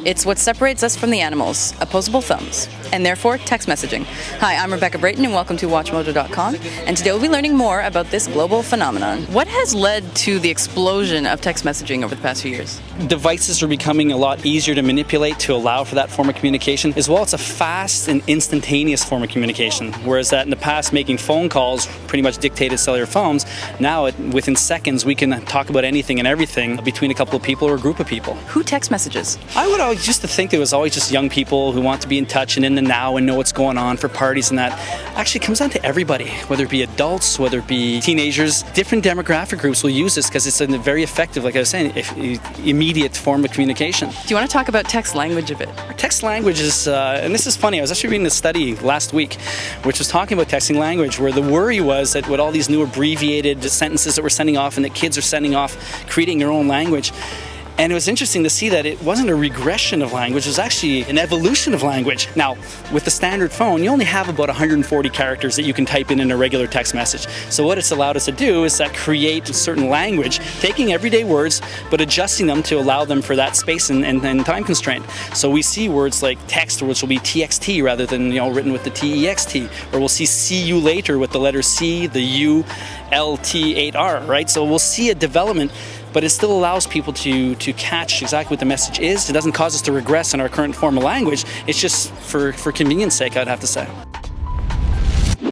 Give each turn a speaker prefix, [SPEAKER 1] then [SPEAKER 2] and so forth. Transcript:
[SPEAKER 1] It's what separates us from the animals, opposable thumbs, and therefore text messaging. Hi, I'm Rebecca Brayton and welcome to WatchMojo.com, and today we'll be learning more about this global phenomenon. What has led to the explosion of text messaging over the past few years?
[SPEAKER 2] Devices are becoming a lot easier to manipulate to allow for that form of communication. As well, it's a fast and instantaneous form of communication, whereas that in the past making phone calls pretty much dictated cellular phones. Now, within seconds, we can talk about anything and everything between a couple of people or a group of people.
[SPEAKER 1] Who text messages?
[SPEAKER 2] I would always used to think it was always just young people who want to be in touch and in the now and know what's going on for parties and that. Actually, it comes down to everybody, whether it be adults, whether it be teenagers. Different demographic groups will use this because it's a very effective, like I was saying, immediate form of communication.
[SPEAKER 1] Do you want to talk about text language a bit?
[SPEAKER 2] Text language is, and this is funny, I was actually reading a study last week which was talking about texting language, where the worry was that with all these new abbreviated sentences that we're sending off and that kids are sending off, creating their own language. And it was interesting to see that it wasn't a regression of language, it was actually an evolution of language. Now, with the standard phone, you only have about 140 characters that you can type in a regular text message. So what it's allowed us to do is that create a certain language, taking everyday words, but adjusting them to allow them for that space and time constraint. So we see words like text, which will be TXT rather than written with the TEXT, or we'll see you later with the letter C, the U, LT8R, right? So we'll see a development, but it still allows people to catch exactly what the message is. It doesn't cause us to regress in our current form of language. It's just for convenience sake, I'd have to say.